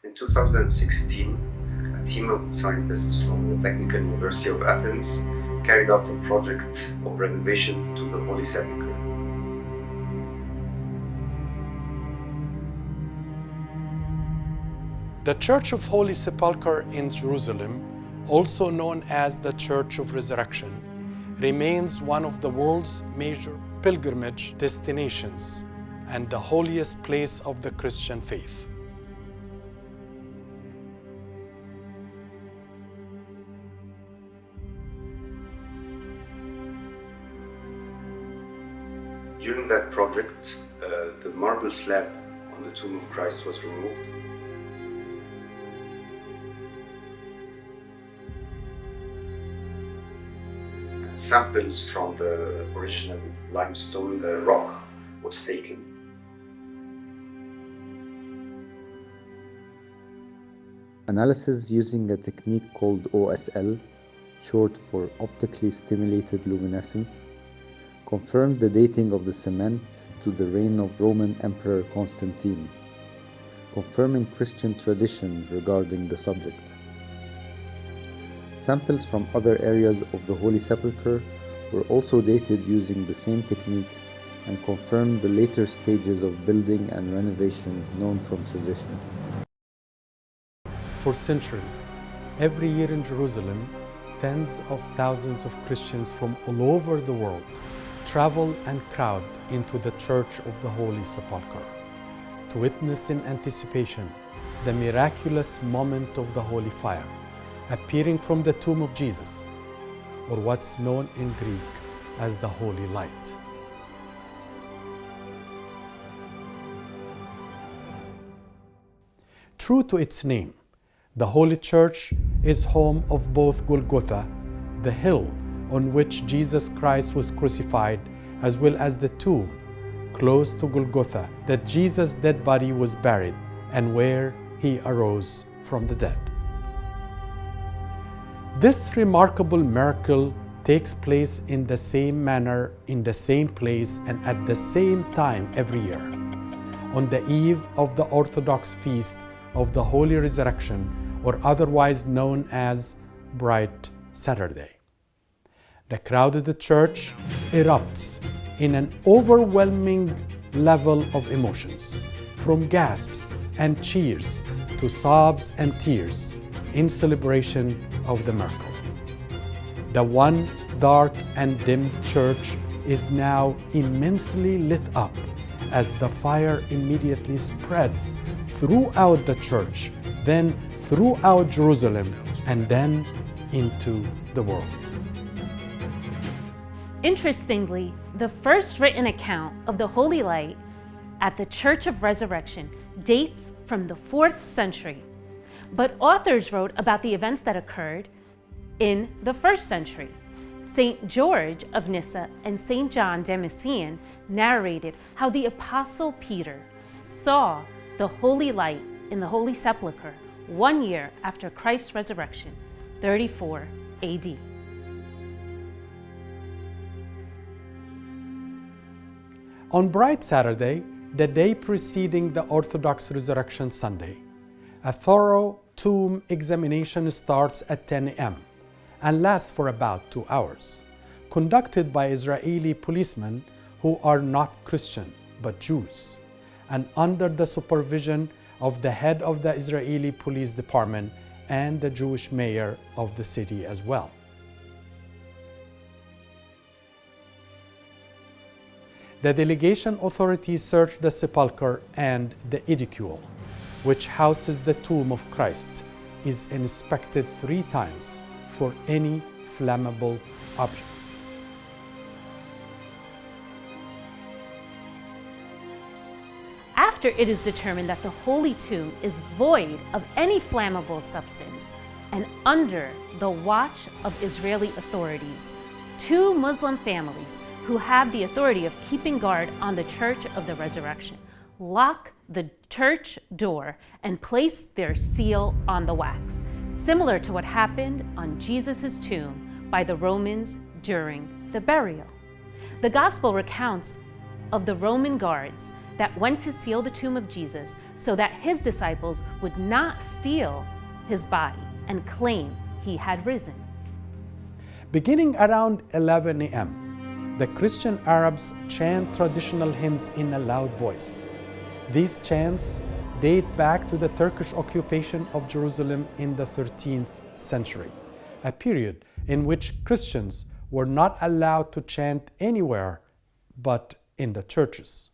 In 2016, a team of scientists from the Technical University of Athens carried out a project of renovation to the Holy Sepulcher. The Church of Holy Sepulcher in Jerusalem, also known as the Church of Resurrection, remains one of the world's major pilgrimage destinations and the holiest place of the Christian faith. During that project, the marble slab on the tomb of Christ was removed. Samples from the original limestone rock was taken. Analysis using a technique called OSL, short for optically stimulated luminescence, confirmed the dating of the cement to the reign of Roman Emperor Constantine, confirming Christian tradition regarding the subject. Samples from other areas of the Holy Sepulchre were also dated using the same technique and confirmed the later stages of building and renovation known from tradition. For centuries, every year in Jerusalem, tens of thousands of Christians from all over the world travel and crowd into the Church of the Holy Sepulchre to witness in anticipation the miraculous moment of the Holy Fire appearing from the tomb of Jesus, or what's known in Greek as the Holy Light. True to its name, the Holy Church is home of both Golgotha, the hill on which Jesus Christ was crucified, as well as the tomb close to Golgotha that Jesus' dead body was buried and where he arose from the dead. This remarkable miracle takes place in the same manner, in the same place, and at the same time every year, on the eve of the Orthodox feast of the Holy Resurrection, or otherwise known as Bright Saturday. The crowded church erupts in an overwhelming level of emotions, from gasps and cheers to sobs and tears in celebration of the miracle. The one dark and dim church is now immensely lit up as the fire immediately spreads throughout the church, then throughout Jerusalem, and then into the world. Interestingly, the first written account of the Holy Light at the Church of Resurrection dates from the 4th century, but authors wrote about the events that occurred in the 1st century. St. George of Nyssa and St. John Damascene narrated how the Apostle Peter saw the Holy Light in the Holy Sepulchre 1 year after Christ's resurrection, 34 AD. On Bright Saturday, the day preceding the Orthodox Resurrection Sunday, a thorough tomb examination starts at 10 a.m. and lasts for about 2 hours, conducted by Israeli policemen who are not Christian but Jews, and under the supervision of the head of the Israeli police department and the Jewish mayor of the city as well. The delegation authorities search the sepulchre, and the edicule, which houses the tomb of Christ, is inspected 3 times for any flammable objects. After it is determined that the Holy Tomb is void of any flammable substance, and under the watch of Israeli authorities, 2 Muslim families who have the authority of keeping guard on the Church of the Resurrection lock the church door and place their seal on the wax, similar to what happened on Jesus' tomb by the Romans during the burial. The Gospel recounts of the Roman guards that went to seal the tomb of Jesus so that his disciples would not steal his body and claim he had risen. Beginning around 11 a.m., the Christian Arabs chant traditional hymns in a loud voice. These chants date back to the Turkish occupation of Jerusalem in the 13th century, a period in which Christians were not allowed to chant anywhere but in the churches.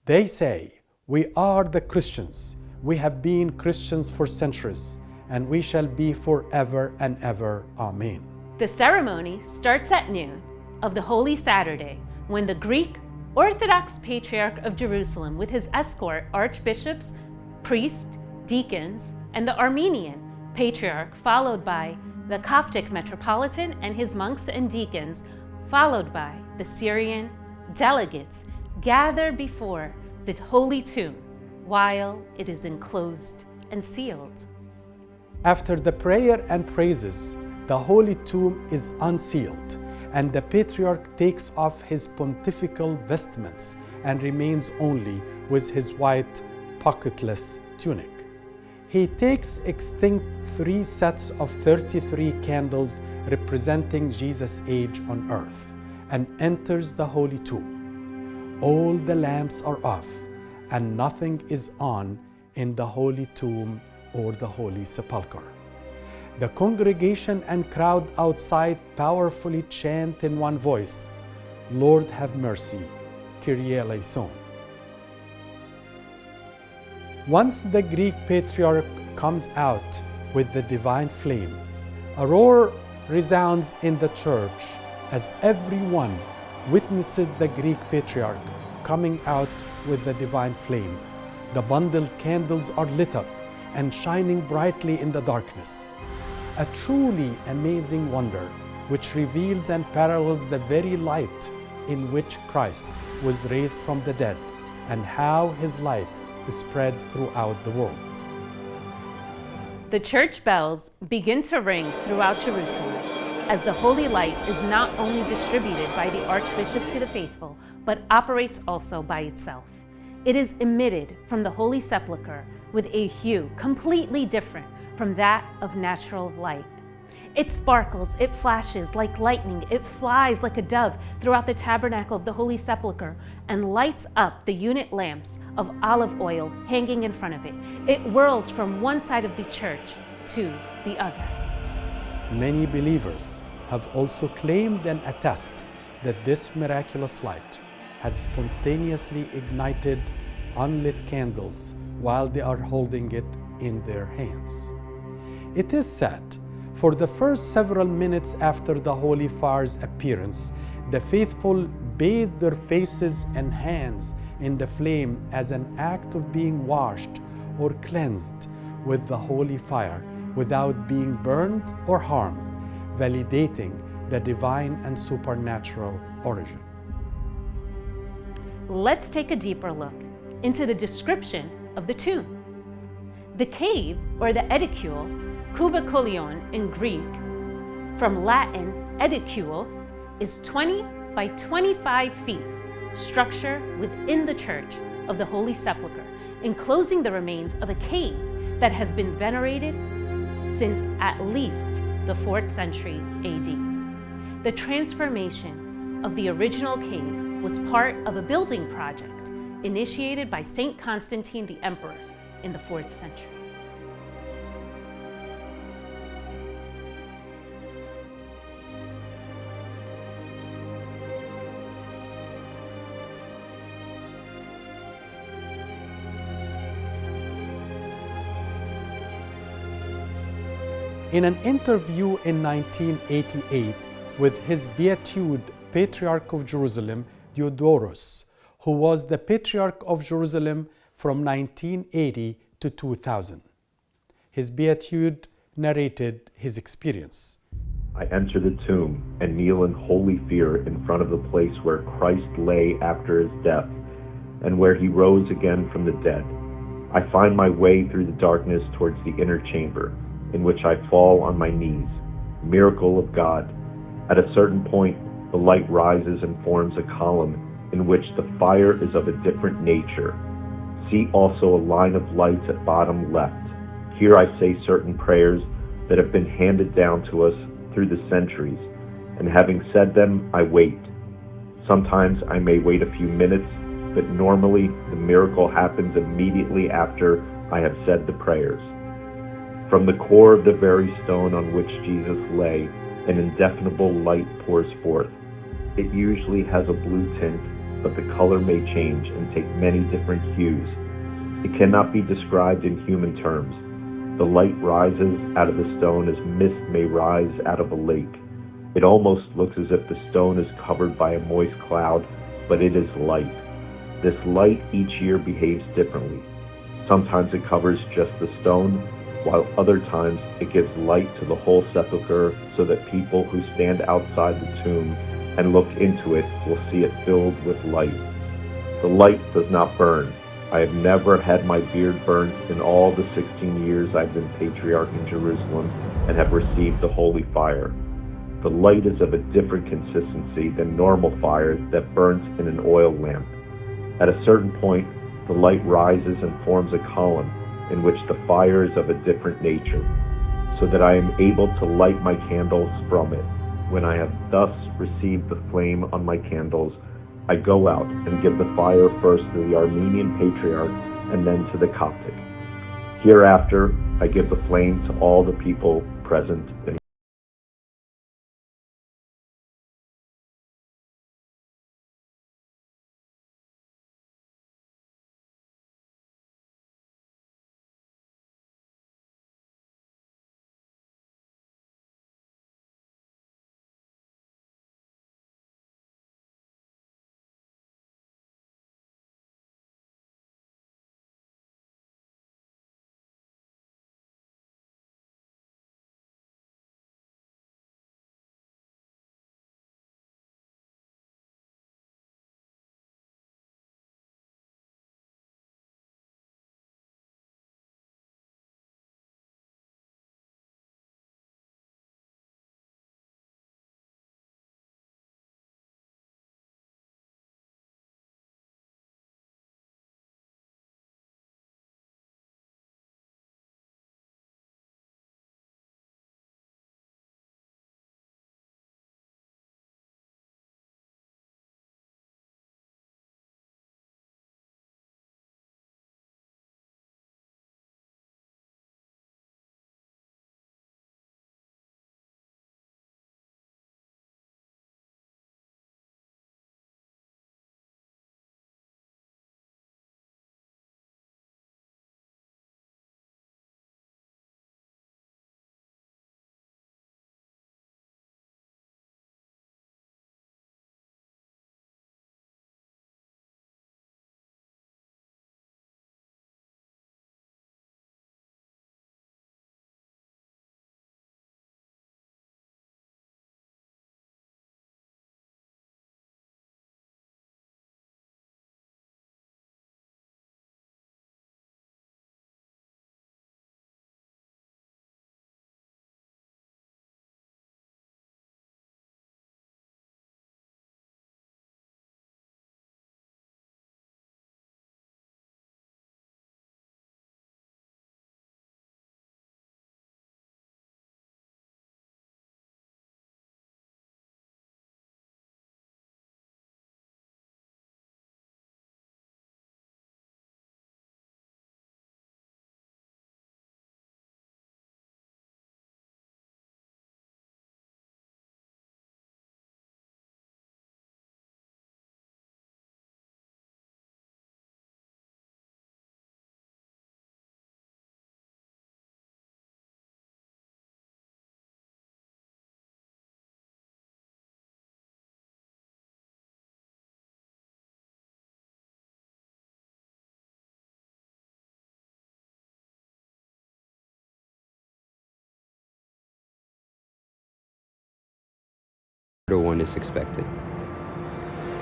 They say, "We are the Christians. We have been Christians for centuries, and we shall be forever and ever. Amen." The ceremony starts at noon of the Holy Saturday, when the Greek Orthodox Patriarch of Jerusalem with his escort archbishops, priests, deacons, and the Armenian Patriarch, followed by the Coptic Metropolitan and his monks and deacons, followed by the Syrian delegates, gather before the Holy Tomb while it is enclosed and sealed. After the prayer and praises, the Holy Tomb is unsealed, and the Patriarch takes off his pontifical vestments and remains only with his white, pocketless tunic. He takes extinct 3 sets of 33 candles representing Jesus' age on earth and enters the Holy Tomb. All the lamps are off, and nothing is on in the Holy Tomb or the Holy Sepulcher. The congregation and crowd outside powerfully chant in one voice, "Lord have mercy, Kyrie eleison." Once the Greek Patriarch comes out with the divine flame, a roar resounds in the church as everyone witnesses the Greek Patriarch coming out with the divine flame. The bundled candles are lit up and shining brightly in the darkness. A truly amazing wonder, which reveals and parallels the very light in which Christ was raised from the dead, and how his light is spread throughout the world. The church bells begin to ring throughout Jerusalem as the holy light is not only distributed by the Archbishop to the faithful, but operates also by itself. It is emitted from the Holy Sepulcher with a hue completely different from that of natural light. It sparkles, it flashes like lightning, it flies like a dove throughout the tabernacle of the Holy Sepulcher and lights up the unit lamps of olive oil hanging in front of it. It whirls from one side of the church to the other. Many believers have also claimed and attest that this miraculous light had spontaneously ignited unlit candles while they are holding it in their hands. It is said, for the first several minutes after the holy fire's appearance, the faithful bathe their faces and hands in the flame as an act of being washed or cleansed with the holy fire without being burned or harmed, validating the divine and supernatural origin. Let's take a deeper look into the description of the tomb. The cave, or the edicule, kubikolion in Greek, from Latin edicule, is 20 by 25 feet structure within the Church of the Holy Sepulcher, enclosing the remains of a cave that has been venerated since at least the 4th century AD. The transformation of the original cave was part of a building project initiated by Saint Constantine the Emperor in the 4th century. In an interview in 1988 with his beatified Patriarch of Jerusalem, Diodorus, who was the Patriarch of Jerusalem from 1980 to 2000. His beatified narrated his experience. I enter the tomb and kneel in holy fear in front of the place where Christ lay after his death and where he rose again from the dead. I find my way through the darkness towards the inner chamber, in which I fall on my knees. Miracle of God. At a certain point, the light rises and forms a column in which the fire is of a different nature. See also a line of lights at bottom left. Here I say certain prayers that have been handed down to us through the centuries, and having said them, I wait. Sometimes I may wait a few minutes, but normally the miracle happens immediately after I have said the prayers. From the core of the very stone on which Jesus lay, an indefinable light pours forth. It usually has a blue tint, but the color may change and take many different hues. It cannot be described in human terms. The light rises out of the stone as mist may rise out of a lake. It almost looks as if the stone is covered by a moist cloud, but it is light. This light each year behaves differently. Sometimes it covers just the stone, while other times it gives light to the whole sepulcher so that people who stand outside the tomb and look into it will see it filled with light. The light does not burn. I have never had my beard burnt in all the 16 years I've been Patriarch in Jerusalem and have received the holy fire. The light is of a different consistency than normal fire that burns in an oil lamp. At a certain point, the light rises and forms a column in which the fire is of a different nature, so that I am able to light my candles from it. When I have thus received the flame on my candles, I go out and give the fire first to the Armenian Patriarch and then to the Coptic. Hereafter, I give the flame to all the people present in one is expected.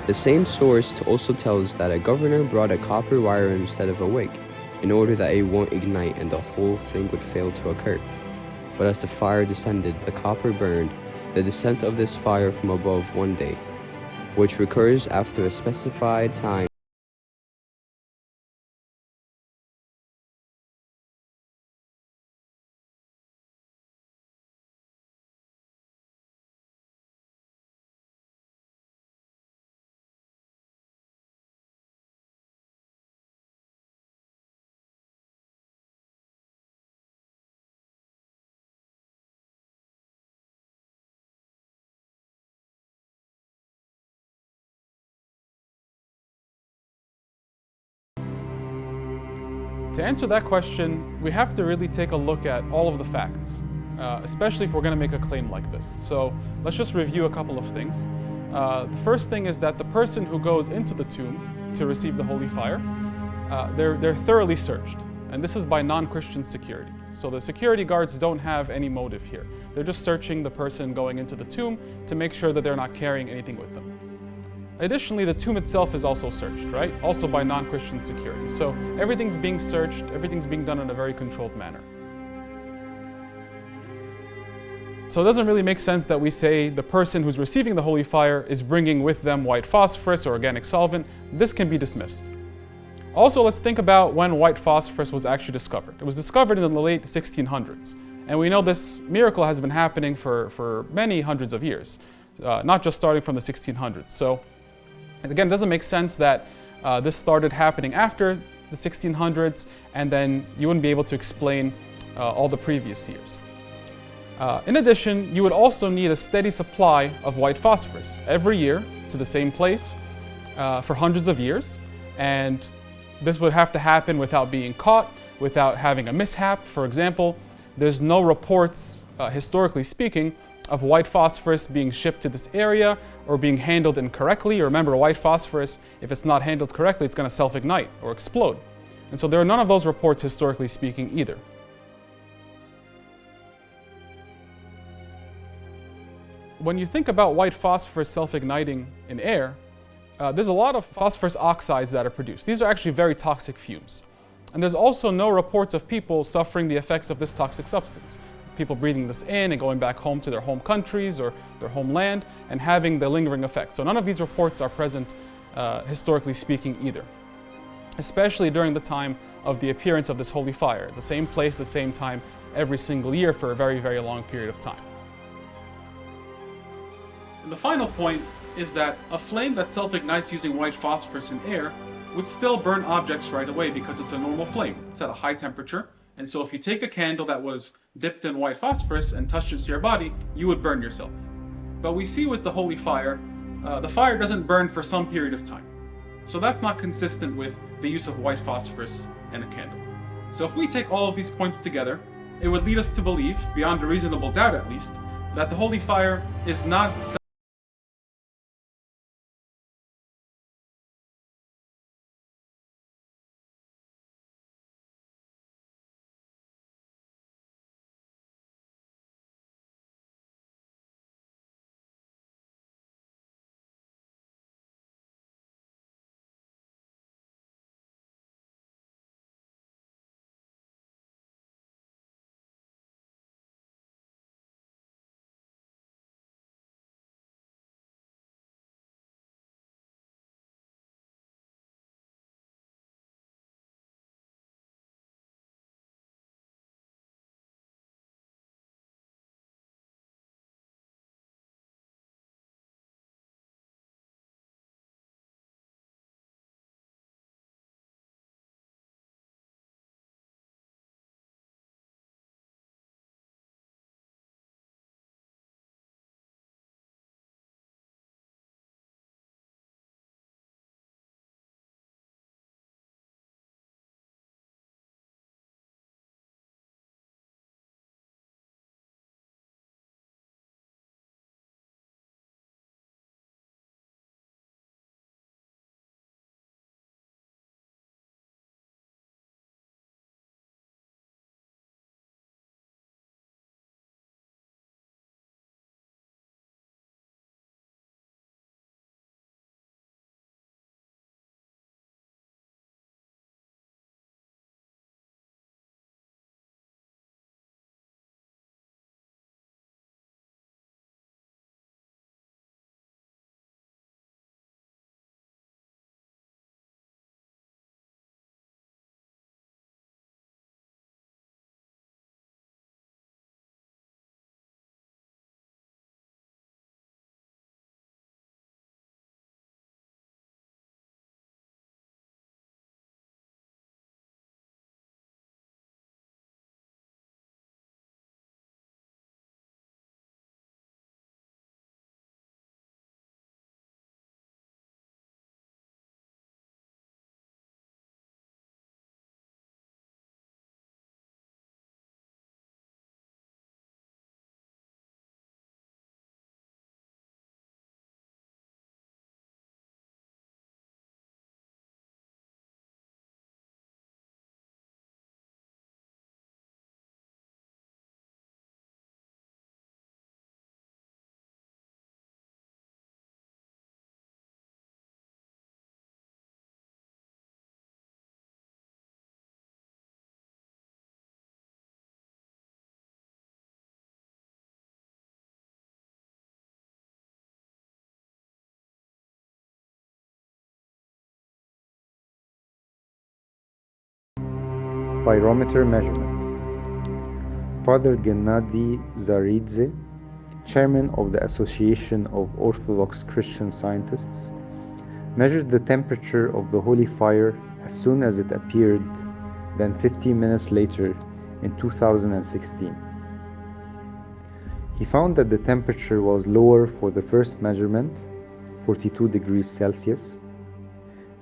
The same source also tells that a governor brought a copper wire instead of a wick, in order that it won't ignite and the whole thing would fail to occur. But as the fire descended, the copper burned, the descent of this fire from above one day, which recurs after a specified time To answer that question, we have to really take a look at all of the facts, especially if we're going to make a claim like this. So let's just review a couple of things. The first thing is that the person who goes into the tomb to receive the holy fire, they're thoroughly searched. And this is by non-Christian security. So the security guards don't have any motive here. They're just searching the person going into the tomb to make sure that they're not carrying anything with them. Additionally, the tomb itself is also searched, right? Also by non-Christian security. So everything's being searched, everything's being done in a very controlled manner. So it doesn't really make sense that we say the person who's receiving the holy fire is bringing with them white phosphorus or organic solvent. This can be dismissed. Also, let's think about when white phosphorus was actually discovered. It was discovered in the late 1600s. And we know this miracle has been happening for many hundreds of years, not just starting from the 1600s. So again, it doesn't make sense that this started happening after the 1600s, and then you wouldn't be able to explain all the previous years. In addition, you would also need a steady supply of white phosphorus every year to the same place for hundreds of years. And this would have to happen without being caught, without having a mishap. For example, there's no reports, historically speaking, of white phosphorus being shipped to this area or being handled incorrectly. Remember, white phosphorus, if it's not handled correctly, it's going to self-ignite or explode. And so there are none of those reports, historically speaking, either. When you think about white phosphorus self-igniting in air, there's a lot of phosphorus oxides that are produced. These are actually very toxic fumes. And there's also no reports of people suffering the effects of this toxic substance. People breathing this in and going back home to their home countries or their homeland and having the lingering effect. So none of these reports are present, historically speaking, either. Especially during the time of the appearance of this holy fire, the same place, the same time, every single year for a very, very long period of time. And the final point is that a flame that self-ignites using white phosphorus in air would still burn objects right away because it's a normal flame. It's at a high temperature. And so if you take a candle that was dipped in white phosphorus and touched it to your body, you would burn yourself. But we see with the holy fire, the fire doesn't burn for some period of time. So that's not consistent with the use of white phosphorus in a candle. So if we take all of these points together, it would lead us to believe, beyond a reasonable doubt at least, that the holy fire is not Spirometer measurement. Father Gennady Zaridze, chairman of the Association of Orthodox Christian Scientists, measured the temperature of the holy fire as soon as it appeared, then 15 minutes later in 2016. He found that the temperature was lower for the first measurement, 42 degrees Celsius,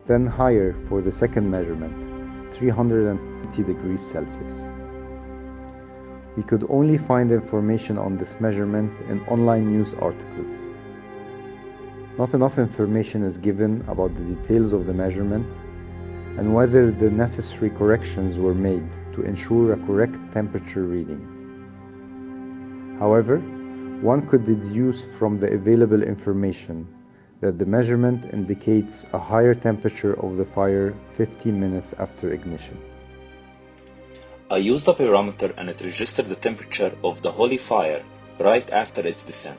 then higher for the second measurement, 320 degrees Celsius. We could only find information on this measurement in online news articles. Not enough information is given about the details of the measurement and whether the necessary corrections were made to ensure a correct temperature reading. However, one could deduce from the available information that the measurement indicates a higher temperature of the fire 15 minutes after ignition. I used a pyrometer and it registered the temperature of the holy fire right after its descent.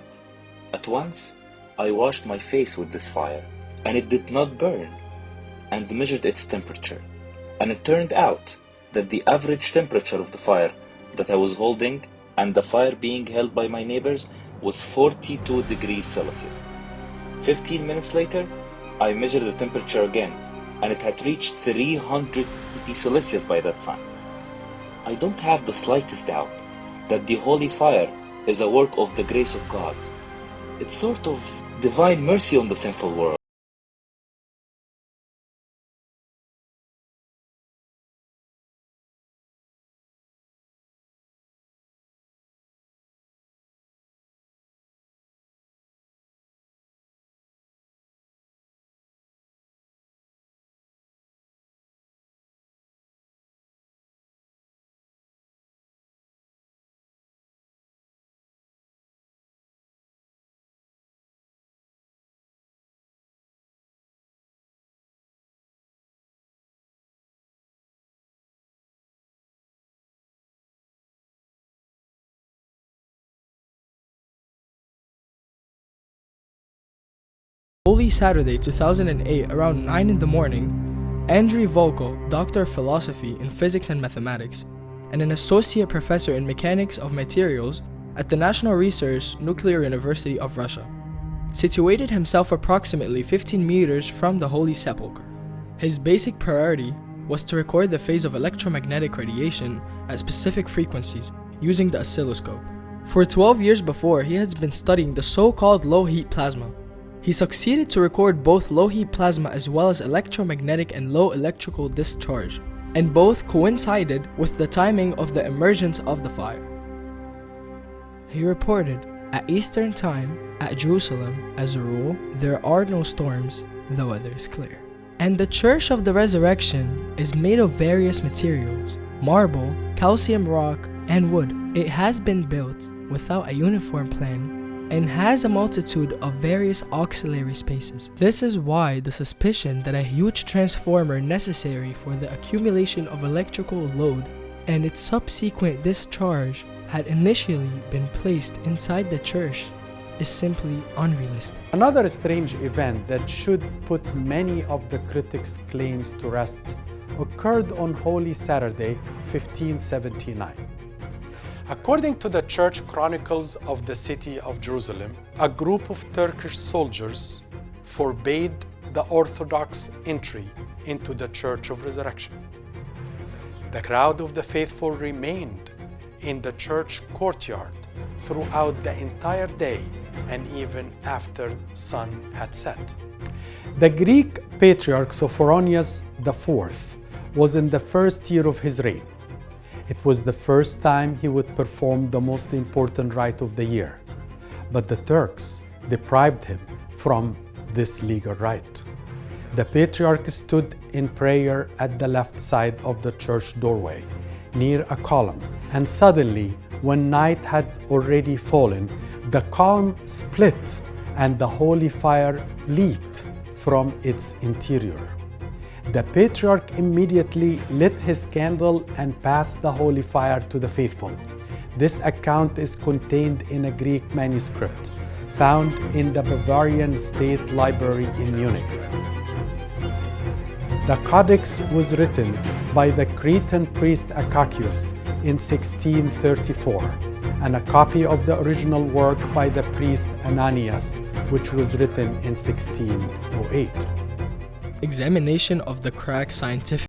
At once, I washed my face with this fire, and it did not burn, and measured its temperature. And it turned out that the average temperature of the fire that I was holding and the fire being held by my neighbors was 42 degrees Celsius. 15 minutes later, I measured the temperature again, and it had reached 320 Celsius by that time. I don't have the slightest doubt that the holy fire is a work of the grace of God. It's sort of divine mercy on the sinful world. Holy Saturday 2008 around 9 in the morning, Andrei Volko, Doctor of Philosophy in Physics and Mathematics, and an Associate Professor in Mechanics of Materials at the National Research Nuclear University of Russia, situated himself approximately 15 meters from the Holy Sepulcher. His basic priority was to record the phase of electromagnetic radiation at specific frequencies using the oscilloscope. For 12 years before, he has been studying the so-called low-heat plasma. He succeeded to record both low-heat plasma as well as electromagnetic and low electrical discharge, and both coincided with the timing of the emergence of the fire. He reported, at Eastern Time, at Jerusalem, as a rule, there are no storms, the weather is clear. And the Church of the Resurrection is made of various materials, marble, calcium rock, and wood. It has been built without a uniform plan and has a multitude of various auxiliary spaces. This is why the suspicion that a huge transformer necessary for the accumulation of electrical load and its subsequent discharge had initially been placed inside the church is simply unrealistic. Another strange event that should put many of the critics' claims to rest occurred on Holy Saturday, 1579. According to the church chronicles of the city of Jerusalem, a group of Turkish soldiers forbade the Orthodox entry into the Church of Resurrection. The crowd of the faithful remained in the church courtyard throughout the entire day and even after sun had set. The Greek Patriarch Sophoronius IV was in the first year of his reign. It was the first time he would perform the most important rite of the year, but the Turks deprived him from this legal right. The Patriarch stood in prayer at the left side of the church doorway, near a column, and suddenly, when night had already fallen, the column split and the holy fire leaped from its interior. The Patriarch immediately lit his candle and passed the holy fire to the faithful. This account is contained in a Greek manuscript found in the Bavarian State Library in Munich. The codex was written by the Cretan priest Akakius in 1634, and a copy of the original work by the priest Ananias, which was written in 1608. Examination of the crack scientific